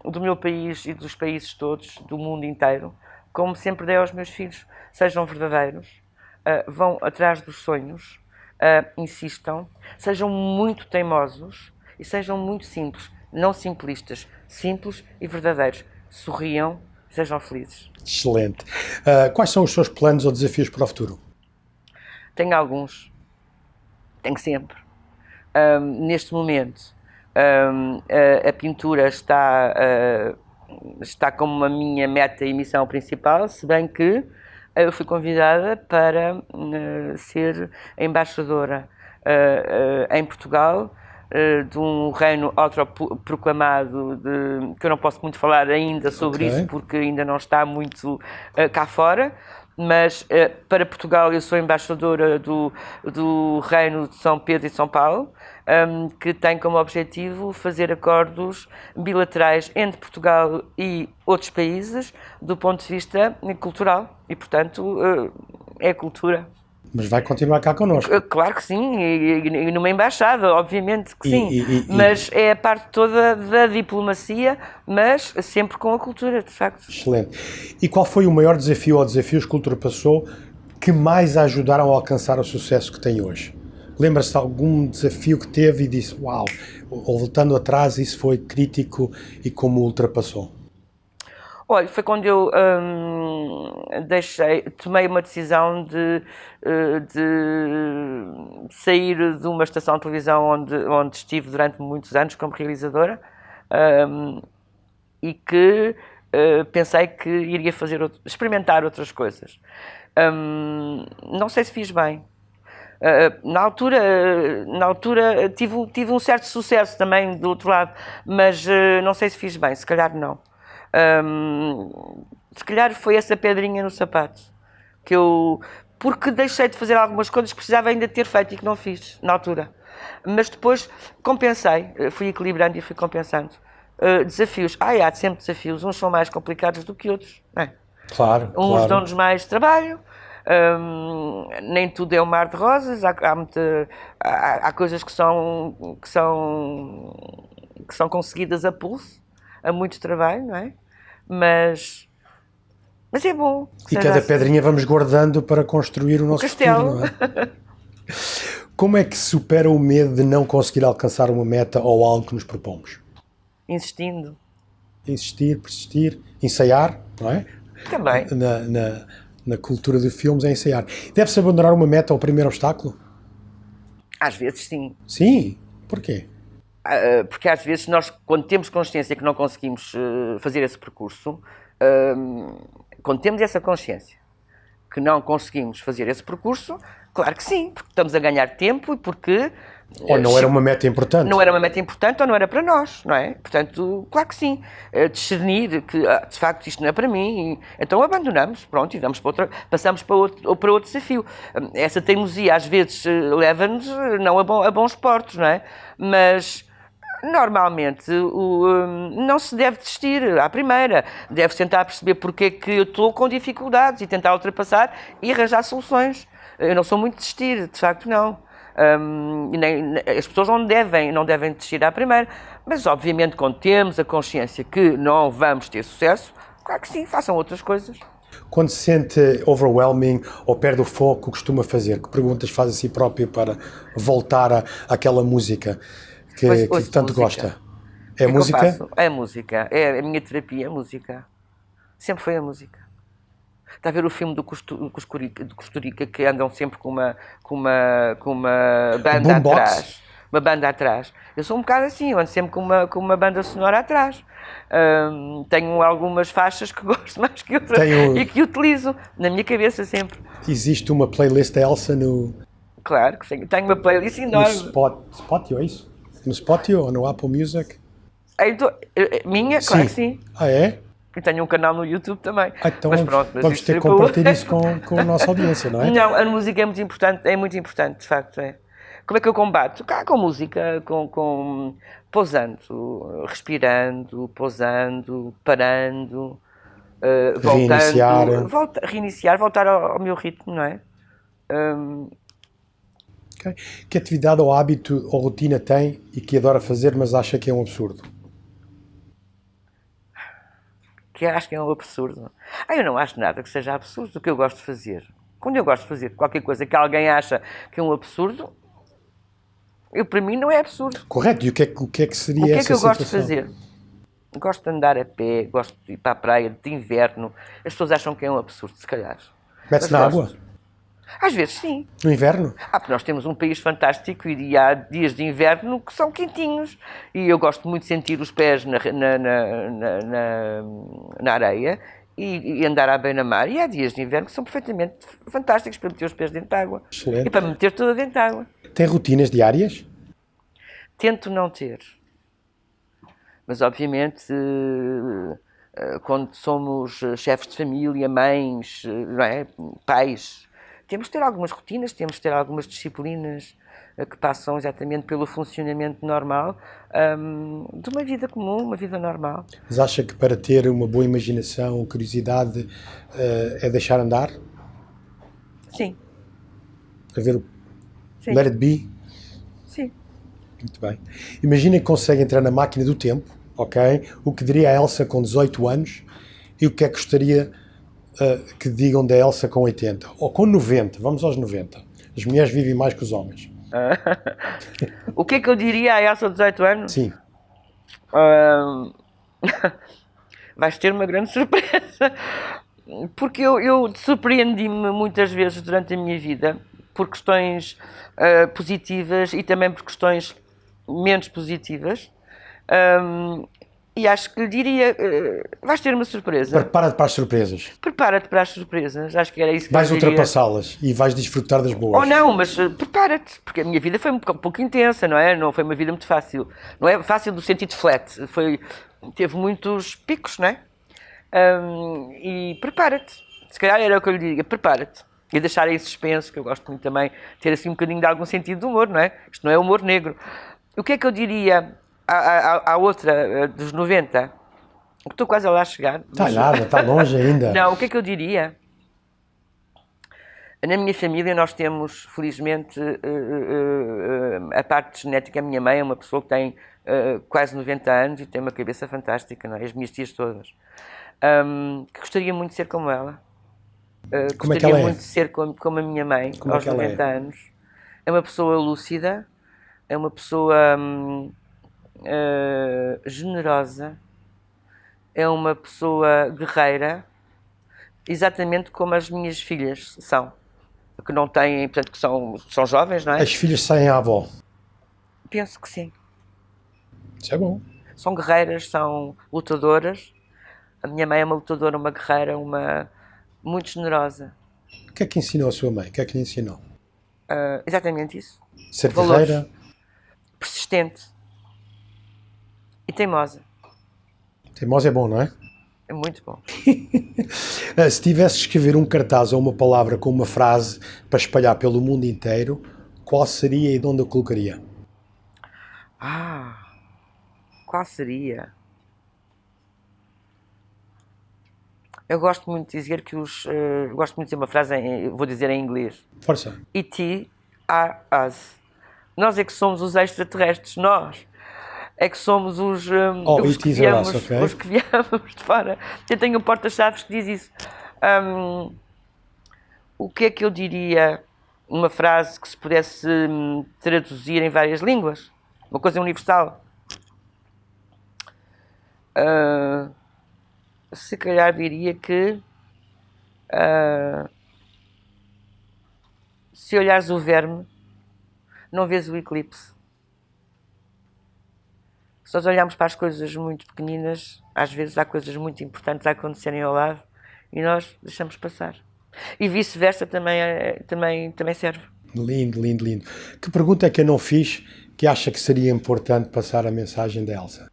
do meu país e dos países todos, do mundo inteiro, como sempre dei aos meus filhos. Sejam verdadeiros, vão atrás dos sonhos, insistam, sejam muito teimosos e sejam muito simples, não simplistas, simples e verdadeiros. Sorriam, sejam felizes. Excelente. Quais são os seus planos ou desafios para o futuro? Tenho alguns. Tenho sempre. Neste momento, a pintura está como a minha meta e missão principal, se bem que eu fui convidada para ser embaixadora em Portugal de um reino autoproclamado, que eu não posso muito falar ainda sobre isso, porque ainda não está muito cá fora, mas para Portugal eu sou embaixadora do reino de São Pedro e São Paulo, que tem como objetivo fazer acordos bilaterais entre Portugal e outros países do ponto de vista cultural e, portanto, é cultura. Mas vai continuar cá connosco. Claro que sim, e numa embaixada, obviamente que sim, mas é a parte toda da diplomacia, mas sempre com a cultura, de facto. Excelente. E qual foi o maior desafio ou desafios que ultrapassou que mais a ajudaram a alcançar o sucesso que tem hoje? Lembra-se de algum desafio que teve e disse, uau, ou voltando atrás, isso foi crítico e como ultrapassou? Olha, foi quando eu tomei uma decisão de sair de uma estação de televisão onde estive durante muitos anos como realizadora e que pensei que iria experimentar outras coisas. Não sei se fiz bem. Na altura tive um certo sucesso também do outro lado, mas não sei se fiz bem, se calhar não. Se calhar foi essa pedrinha no sapato porque deixei de fazer algumas coisas que precisava ainda ter feito e que não fiz na altura, mas depois compensei, fui equilibrando e fui compensando. desafios. Há sempre desafios. Uns são mais complicados do que outros. Não é? Claro, Uns dão-nos mais trabalho. Nem tudo é um mar de rosas. Há coisas que são conseguidas a pulso, a muito trabalho, não é? Mas é bom. E cada pedrinha vamos guardando para construir o nosso castelo. Futuro, não é? Como é que se supera o medo de não conseguir alcançar uma meta ou algo que nos propomos? Insistindo. Insistir, persistir, ensaiar, não é? Também. Na cultura de filmes é ensaiar. Deve-se abandonar uma meta ao primeiro obstáculo? Às vezes sim. Sim? Porquê? Porque às vezes nós, quando temos consciência que não conseguimos fazer esse percurso, quando temos essa consciência que não conseguimos fazer esse percurso, claro que sim, porque estamos a ganhar tempo e porque... Ou não era uma meta importante. Não era uma meta importante ou não era para nós, não é? Portanto, claro que sim. Discernir que, de facto, isto não é para mim, então abandonamos, pronto, e passamos para outro desafio. Essa teimosia, às vezes, leva-nos não a bons portos, não é? Mas... Normalmente, não se deve desistir à primeira. Deve tentar perceber porque é que eu estou com dificuldades e tentar ultrapassar e arranjar soluções. Eu não sou muito de desistir, de facto não. As pessoas não devem desistir à primeira. Mas, obviamente, quando temos a consciência que não vamos ter sucesso, claro que sim, façam outras coisas. Quando se sente overwhelming ou perde o foco, costuma fazer? Que perguntas faz a si próprio para voltar àquela música que tanto gosta? É música? É música. É a minha terapia, é música. Sempre foi a música. Está a ver o filme do Costurica, que andam sempre com uma banda atrás. Uma banda atrás. Eu sou um bocado assim, eu ando sempre com uma banda sonora atrás. Tenho algumas faixas que gosto mais que outras e que utilizo na minha cabeça sempre. Existe uma playlist da Elsa no... Claro que sim. Tenho uma playlist enorme. No Spotify, é isso? No Spotify ou no Apple Music? Minha? Claro que sim. É? E tenho um canal no YouTube também. Então mas vamos ter que compartilhar isso com a nossa audiência, não é? Não, a música é muito importante, de facto. É. Como é que eu combato? Com música, pousando, respirando, pousando, parando, voltando, reiniciar, voltar ao meu ritmo, não é? Okay. Que atividade ou hábito ou rotina tem e que adora fazer, mas acha que é um absurdo? Que acho que é um absurdo. Eu não acho nada que seja absurdo, o que eu gosto de fazer. Quando eu gosto de fazer qualquer coisa que alguém acha que é um absurdo, para mim não é absurdo. Correto, e o que é que seria essa situação? O que é que eu gosto de fazer? Gosto de andar a pé, gosto de ir para a praia de inverno. As pessoas acham que é um absurdo, se calhar. Mete-se na água? Às vezes sim. No inverno? Porque nós temos um país fantástico e há dias de inverno que são quentinhos. E eu gosto muito de sentir os pés na areia e andar à beira-mar. E há dias de inverno que são perfeitamente fantásticos para meter os pés dentro de água. Excelente. E para meter toda dentro de água. Tem rotinas diárias? Tento não ter. Mas, obviamente, quando somos chefes de família, mães, não é? Pais, temos de ter algumas rotinas, temos de ter algumas disciplinas que passam exatamente pelo funcionamento normal de uma vida comum, uma vida normal. Mas acha que para ter uma boa imaginação, curiosidade, é deixar andar? Sim. A ver o Let It Be? Sim. Muito bem. Imagina que consegue entrar na máquina do tempo, ok? O que diria a Elsa com 18 anos e o que é que gostaria que digam da Elsa com 80? Ou com 90, vamos aos 90. As mulheres vivem mais que os homens. O que é que eu diria a Elsa de 18 anos? Sim. Vais ter uma grande surpresa. Porque eu surpreendi-me muitas vezes durante a minha vida por questões positivas e também por questões menos positivas. E acho que lhe diria, vais ter uma surpresa. Prepara-te para as surpresas. Prepara-te para as surpresas, acho que era isso que vais ultrapassá-las e vais desfrutar das boas. Ou não, mas prepara-te, porque a minha vida foi um pouco intensa, não é? Não foi uma vida muito fácil. Não é fácil do sentido flat, teve muitos picos, não é? E prepara-te. Se calhar era o que eu lhe diria, prepara-te. E deixar em suspenso, que eu gosto muito também, ter assim um bocadinho de algum sentido de humor, não é? Isto não é humor negro. O que é que eu diria há outra dos 90, que estou quase a lá chegar. Está nada, está longe ainda. Não, o que é que eu diria? Na minha família nós temos, felizmente, a parte genética. A minha mãe é uma pessoa que tem quase 90 anos e tem uma cabeça fantástica, não é? As minhas tias todas. Que gostaria muito de ser como ela. Como é que ela é? Gostaria muito de ser como a minha mãe, como aos 90 anos. É uma pessoa lúcida, é uma pessoa generosa, é uma pessoa guerreira, exatamente como as minhas filhas são. Que não têm, portanto, que são jovens, não é? As filhas saem à avó? Penso que sim. Isso é bom. São guerreiras, são lutadoras. A minha mãe é uma lutadora, uma guerreira, muito generosa. O que é que ensinou a sua mãe? O que é que lhe ensinou? Exatamente isso. Ser valores. Guerreira? Persistente. E teimosa. Teimosa é bom, não é? É muito bom. Se tivesse de escrever um cartaz ou uma palavra com uma frase para espalhar pelo mundo inteiro, qual seria e de onde eu colocaria? Qual seria? Eu gosto muito de dizer gosto muito de dizer uma frase, vou dizer em inglês. Força. E.T. are us. Nós é que somos os extraterrestres, nós. É que somos os que viemos, okay. Os que viemos de fora. Eu tenho um porta-chaves que diz isso. O que é que eu diria? Uma frase que se pudesse traduzir em várias línguas? Uma coisa universal? Se calhar diria que se olhares o verme, não vês o eclipse. Se nós olharmos para as coisas muito pequeninas, às vezes há coisas muito importantes a acontecerem ao lado e nós deixamos passar. E vice-versa também serve. Lindo, lindo, lindo. Que pergunta é que eu não fiz que acha que seria importante passar a mensagem da Elsa?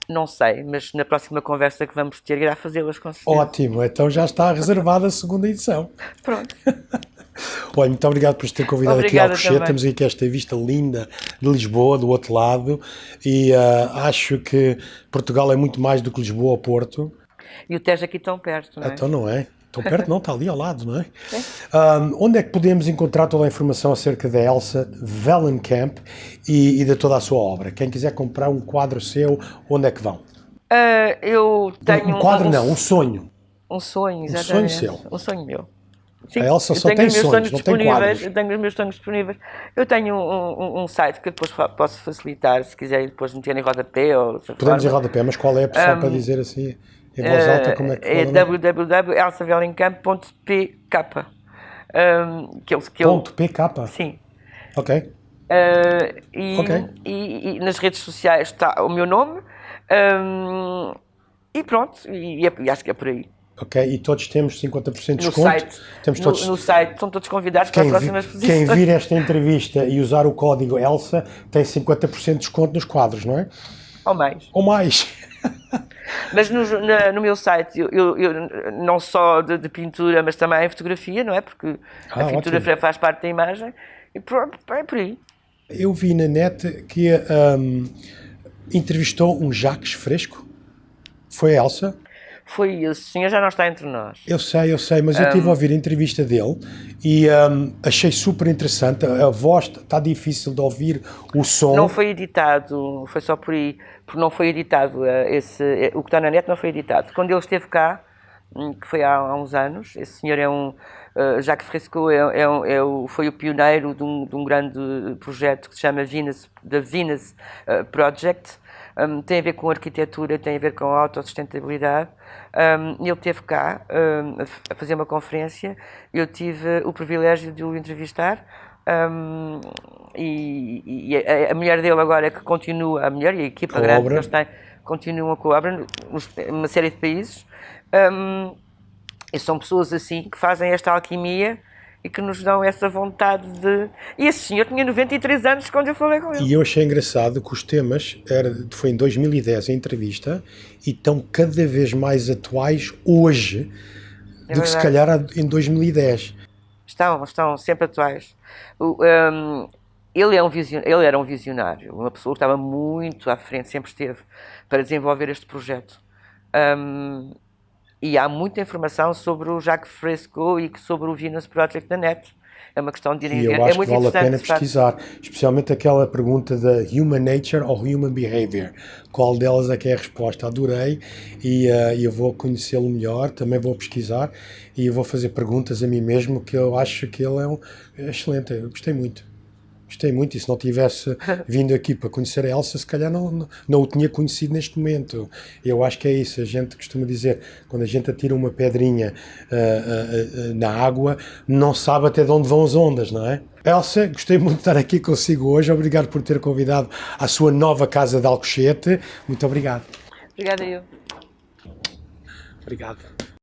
Não sei, mas na próxima conversa que vamos ter irá fazê-las com certeza. Ótimo, então já está reservada a segunda edição. Pronto. Olha, muito obrigado por nos ter convidado aqui ao Alcochete. Também. Temos aqui esta vista linda de Lisboa, do outro lado, e acho que Portugal é muito mais do que Lisboa ou Porto. E o Tejo aqui tão perto, não é? Então não é? Tão perto não, está ali ao lado, não é? Onde é que podemos encontrar toda a informação acerca da Elsa Wellenkamp e de toda a sua obra? Quem quiser comprar um quadro seu, onde é que vão? Eu tenho um quadro não, um sonho. Um sonho, exatamente. Um sonho seu. Um sonho meu. Sim, a Elsa só tem sonhos, não tem quadros. Eu tenho os meus sonhos disponíveis. Eu tenho um site que depois posso facilitar, se quiserem depois meter em rodapé. Podemos em rodapé, mas qual é a pessoa para dizer assim, em voz alta, como é que é www.elsavellenkamp.pk .pk? Sim. Ok. E nas redes sociais está o meu nome e pronto, e acho que é por aí. Ok, e todos temos 50% de desconto? No site, estão todos convidados para as próximas posições. Quem vir esta entrevista e usar o código ELSA tem 50% de desconto nos quadros, não é? Ou mais. Ou mais. Mas no meu site, eu não só de pintura, mas também fotografia, não é? Porque a pintura ótimo. Faz parte da imagem e é por aí. Eu vi na net que entrevistou um Jacques Fresco. Foi a Elsa? Foi esse senhor, já não está entre nós. Eu sei, mas eu estive a ouvir a entrevista dele e achei super interessante. A voz está difícil de ouvir, o som. Não foi editado, foi só por aí, porque não foi editado. O que está na net não foi editado. Quando ele esteve cá, que foi há uns anos, esse senhor Jacques Fresco foi o pioneiro de um grande projeto que se chama The Venus Project. Tem a ver com arquitetura, tem a ver com autossustentabilidade. Ele esteve cá a fazer uma conferência, eu tive o privilégio de o entrevistar e a mulher dele agora é que continua, a mulher e a equipa grande que eles têm, continuam com a obra numa série de países e são pessoas assim que fazem esta alquimia e que nos dão essa vontade de... E esse senhor tinha 93 anos quando eu falei com ele. E eu achei engraçado que os temas, foi em 2010 a entrevista, e estão cada vez mais atuais hoje do que se calhar em 2010. Estão sempre atuais. ele era um visionário, uma pessoa que estava muito à frente, sempre esteve, para desenvolver este projeto. E há muita informação sobre o Jacques Fresco e sobre o Venus Project da net. É uma questão de irem ver. E eu acho que vale a pena pesquisar, especialmente aquela pergunta da Human Nature ou Human Behavior. Qual delas é que é a resposta? Adorei e eu vou conhecê-lo melhor, também vou pesquisar e eu vou fazer perguntas a mim mesmo, que eu acho que ele é excelente, eu gostei muito. Gostei muito, e se não tivesse vindo aqui para conhecer a Elsa, se calhar não o tinha conhecido neste momento. Eu acho que é isso, a gente costuma dizer, quando a gente atira uma pedrinha na água, não sabe até de onde vão as ondas, não é? Elsa, gostei muito de estar aqui consigo hoje, obrigado por ter convidado à sua nova casa de Alcochete, muito obrigado. Obrigada eu. Obrigado.